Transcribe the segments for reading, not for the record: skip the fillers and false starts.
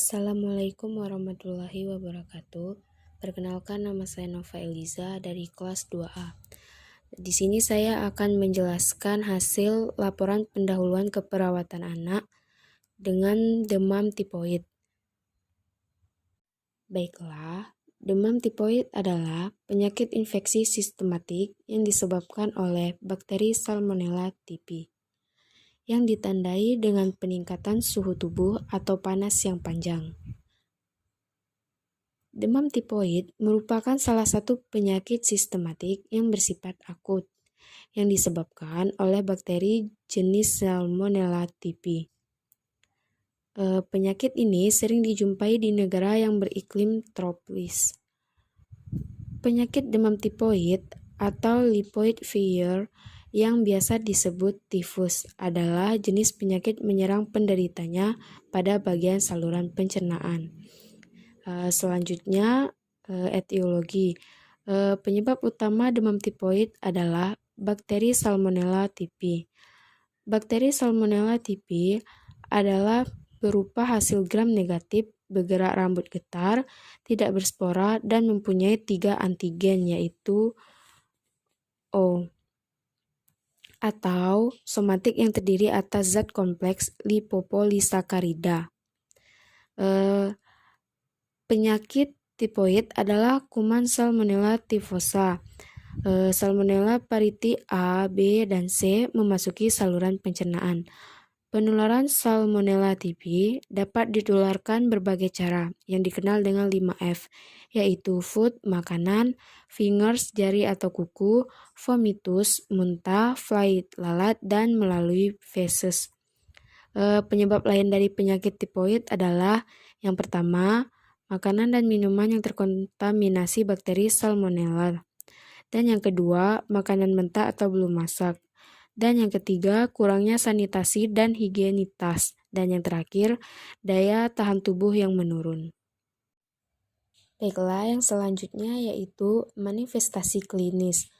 Assalamualaikum warahmatullahi wabarakatuh. Perkenalkan, nama saya Nova Eliza dari kelas 2A. Di sini saya akan menjelaskan hasil laporan pendahuluan keperawatan anak dengan demam tipoid. Baiklah, demam tipoid adalah penyakit infeksi sistematik yang disebabkan oleh bakteri Salmonella typhi yang ditandai dengan peningkatan suhu tubuh atau panas yang panjang. Demam tipoid merupakan salah satu penyakit sistematik yang bersifat akut yang disebabkan oleh bakteri jenis Salmonella typhi. Penyakit ini sering dijumpai di negara yang beriklim tropis. Penyakit demam tipoid atau lipoid fever yang biasa disebut tifus adalah jenis penyakit menyerang penderitanya pada bagian saluran pencernaan. Selanjutnya, etiologi. Penyebab utama demam tipoid adalah bakteri Salmonella typhi. Bakteri Salmonella typhi adalah berupa hasil gram negatif, bergerak rambut getar, tidak berspora, dan mempunyai 3 antigen, yaitu O, atau somatik yang terdiri atas zat kompleks lipopolisakarida. Penyakit tipoid adalah kuman Salmonella typhosa. Salmonella variety A, B, dan C memasuki saluran pencernaan. Penularan Salmonella typhi dapat ditularkan berbagai cara yang dikenal dengan 5F, yaitu food, makanan, fingers, jari atau kuku, vomitus, muntah, flight, lalat, dan melalui feces. Penyebab lain dari penyakit tipoid adalah yang pertama, makanan dan minuman yang terkontaminasi bakteri Salmonella. Dan yang kedua, makanan mentah atau belum masak. Dan yang ketiga, kurangnya sanitasi dan higienitas. Dan yang terakhir, daya tahan tubuh yang menurun. Baiklah, yang selanjutnya yaitu manifestasi klinis.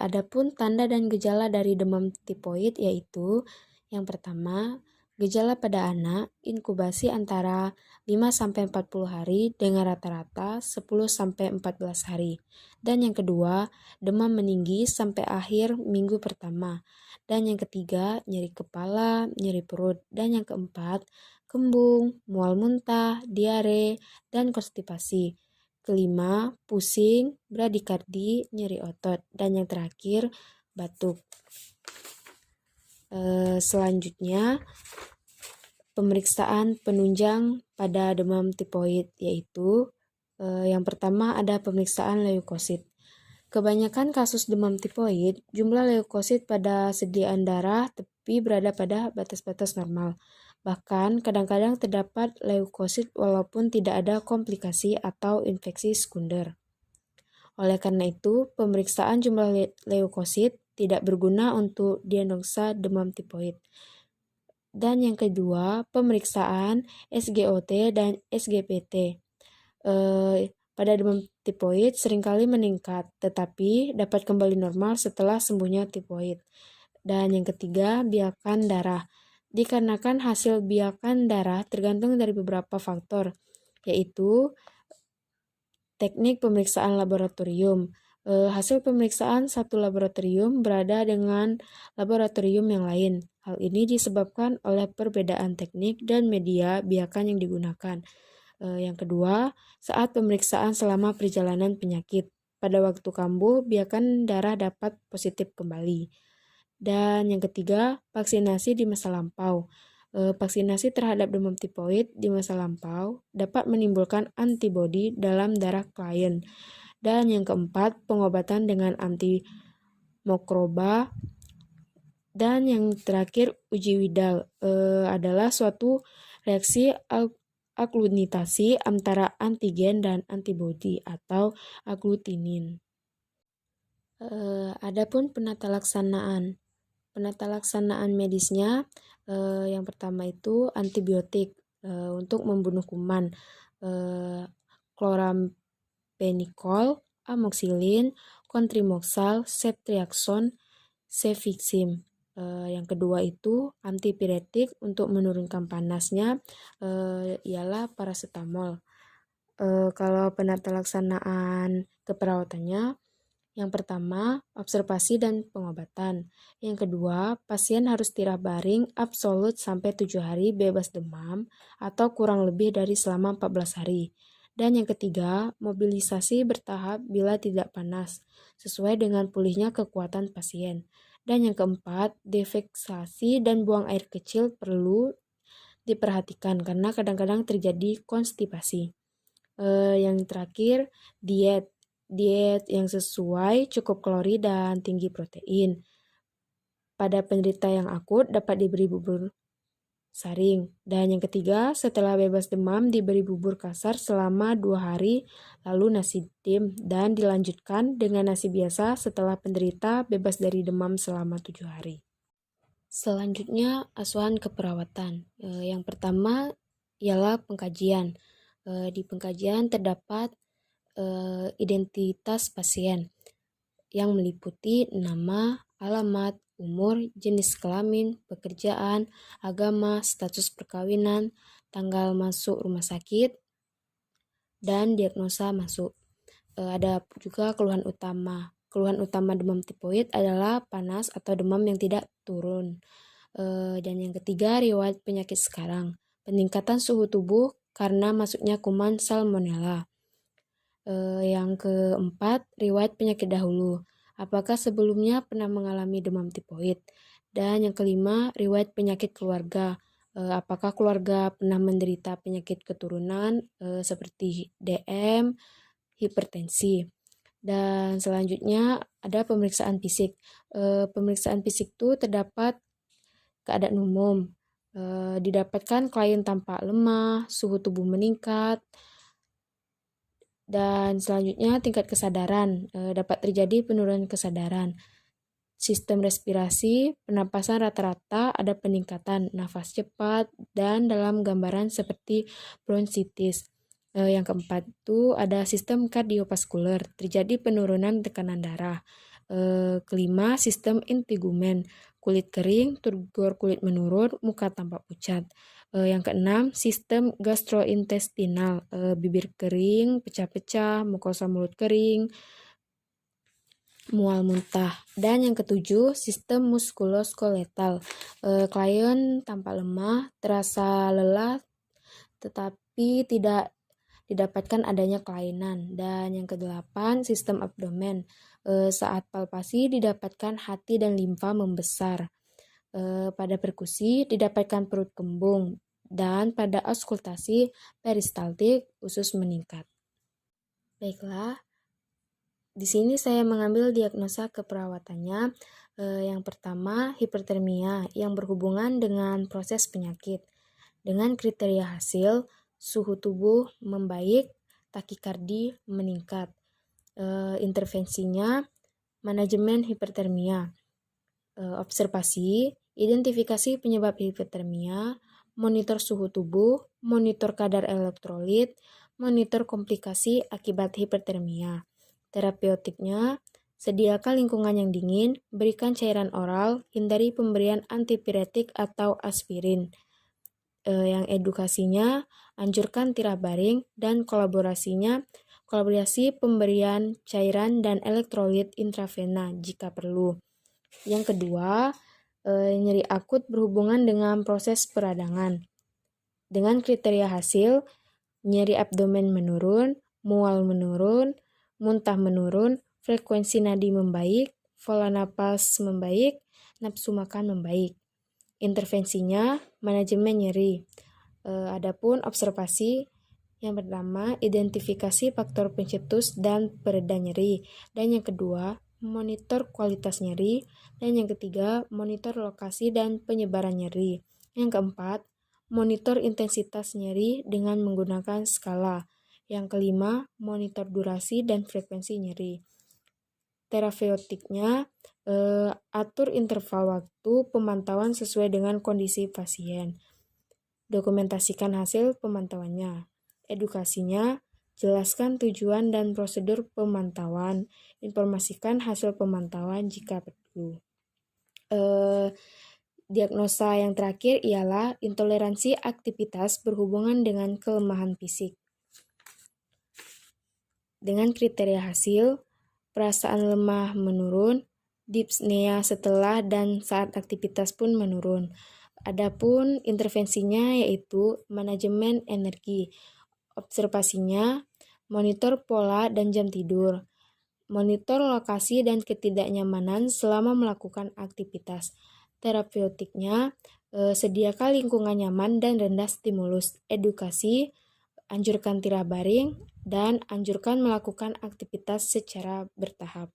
Adapun tanda dan gejala dari demam tipoid yaitu yang pertama, gejala pada anak, inkubasi antara 5-40 hari dengan rata-rata 10-14 hari. Dan yang kedua, demam meninggi sampai akhir minggu pertama. Dan yang ketiga, nyeri kepala, nyeri perut. Dan yang keempat, kembung, mual muntah, diare, dan konstipasi. Kelima, pusing, bradikardi, nyeri otot. Dan yang terakhir, batuk. Selanjutnya, pemeriksaan penunjang pada demam tipoid yaitu yang pertama ada pemeriksaan leukosit. Kebanyakan kasus demam tipoid, jumlah leukosit pada sediaan darah tepi berada pada batas-batas normal. Bahkan kadang-kadang terdapat leukosit walaupun tidak ada komplikasi atau infeksi sekunder. Oleh karena itu, pemeriksaan jumlah leukosit tidak berguna untuk diagnosa demam tipoid. Dan yang kedua, pemeriksaan SGOT dan SGPT. Pada demam tipoid seringkali meningkat, tetapi dapat kembali normal setelah sembuhnya tipoid. Dan yang ketiga, biakan darah. Dikarenakan hasil biakan darah tergantung dari beberapa faktor, yaitu teknik pemeriksaan laboratorium. Hasil pemeriksaan satu laboratorium berada dengan laboratorium yang lain. Hal ini disebabkan oleh perbedaan teknik dan media biakan yang digunakan. Yang kedua, saat pemeriksaan selama perjalanan penyakit. Pada waktu kambuh, biakan darah dapat positif kembali. Dan yang ketiga, vaksinasi di masa lampau. Vaksinasi terhadap demam tipoid di masa lampau dapat menimbulkan antibodi dalam darah klien. Dan yang keempat, pengobatan dengan antimikroba. Dan yang terakhir, uji Widal adalah suatu reaksi aglutinasi antara antigen dan antibodi atau aglutinin. Adapun penata laksanaan medisnya, yang pertama itu antibiotik untuk membunuh kuman, chloramphenicol, amoxicillin, cotrimoxal, ceftriaxone, cefixime. Yang kedua itu antipiretik untuk menurunkan panasnya ialah paracetamol. Kalau penata laksanaan keperawatannya, yang pertama, observasi dan pengobatan. Yang kedua, pasien harus istirahat baring absolut sampai 7 hari bebas demam atau kurang lebih dari selama 14 hari. Dan yang ketiga, mobilisasi bertahap bila tidak panas, sesuai dengan pulihnya kekuatan pasien. Dan yang keempat, defeksasi dan buang air kecil perlu diperhatikan karena kadang-kadang terjadi konstipasi. Yang terakhir, diet. Diet yang sesuai, cukup kalori dan tinggi protein. Pada penderita yang akut dapat diberi bubur saring. Dan yang ketiga, setelah bebas demam diberi bubur kasar selama 2 hari, lalu nasi tim dan dilanjutkan dengan nasi biasa setelah penderita bebas dari demam selama 7 hari. Selanjutnya, asuhan keperawatan. Yang pertama ialah pengkajian. Di pengkajian terdapat identitas pasien yang meliputi nama, alamat, umur, jenis kelamin, pekerjaan, agama, status perkawinan, tanggal masuk rumah sakit, dan diagnosa masuk. Ada juga keluhan utama. Keluhan utama demam tipoid adalah panas atau demam yang tidak turun. Dan yang ketiga, riwayat penyakit sekarang. Peningkatan suhu tubuh karena masuknya kuman salmonella. Yang keempat, riwayat penyakit dahulu. Apakah sebelumnya pernah mengalami demam tipoid? Dan yang kelima, riwayat penyakit keluarga. Apakah keluarga pernah menderita penyakit keturunan seperti DM, hipertensi? Dan selanjutnya ada pemeriksaan fisik. Pemeriksaan fisik itu terdapat keadaan umum. Didapatkan klien tampak lemah, suhu tubuh meningkat, dan selanjutnya tingkat kesadaran. Dapat terjadi penurunan kesadaran. Sistem respirasi, pernapasan rata-rata ada peningkatan, nafas cepat, dan dalam gambaran seperti bronkitis. Yang keempat itu ada sistem kardiovaskuler, terjadi penurunan tekanan darah. Kelima, sistem integumen, kulit kering, turgor kulit menurun, muka tampak pucat. Yang keenam, sistem gastrointestinal, bibir kering, pecah-pecah, mukosa mulut kering, mual muntah. Dan yang ketujuh, sistem muskuloskeletal. Klien tampak lemah, terasa lelah, tetapi tidak didapatkan adanya kelainan. Dan yang kedelapan, sistem abdomen. Saat palpasi didapatkan hati dan limfa membesar. Pada perkusi didapatkan perut kembung. Dan pada auskultasi peristaltik usus meningkat. Baiklah, di sini saya mengambil diagnosa keperawatannya. Yang pertama, hipertermia yang berhubungan dengan proses penyakit. Dengan kriteria hasil, suhu tubuh membaik, takikardi meningkat. Intervensinya, manajemen hipertermia. Observasi, identifikasi penyebab hipertermia, monitor suhu tubuh, monitor kadar elektrolit, monitor komplikasi akibat hipertermia. Terapeutiknya, sediakan lingkungan yang dingin, berikan cairan oral, hindari pemberian antipiretik atau aspirin. Yang edukasinya, anjurkan tirak baring, dan kolaborasi pemberian cairan dan elektrolit intravena jika perlu. Yang kedua, nyeri akut berhubungan dengan proses peradangan. Dengan kriteria hasil, nyeri abdomen menurun, mual menurun, muntah menurun, frekuensi nadi membaik, pola napas membaik, nafsu makan membaik. Intervensinya, manajemen nyeri. Adapun observasi, yang pertama, identifikasi faktor pencetus dan pereda nyeri. Dan yang kedua, monitor kualitas nyeri. Dan yang ketiga, monitor lokasi dan penyebaran nyeri. Yang keempat, monitor intensitas nyeri dengan menggunakan skala. Yang kelima, monitor durasi dan frekuensi nyeri. Terapeutiknya, atur interval waktu pemantauan sesuai dengan kondisi pasien. Dokumentasikan hasil pemantauannya. Edukasinya, jelaskan tujuan dan prosedur pemantauan. Informasikan hasil pemantauan jika perlu. Diagnosa yang terakhir ialah intoleransi aktivitas berhubungan dengan kelemahan fisik. Dengan kriteria hasil, perasaan lemah menurun, dyspnea setelah dan saat aktivitas pun menurun. Adapun intervensinya yaitu manajemen energi, observasinya, monitor pola dan jam tidur, monitor lokasi dan ketidaknyamanan selama melakukan aktivitas. Terapeutiknya, sediakan lingkungan nyaman dan rendah stimulus, edukasi, anjurkan tirai baring, dan anjurkan melakukan aktivitas secara bertahap.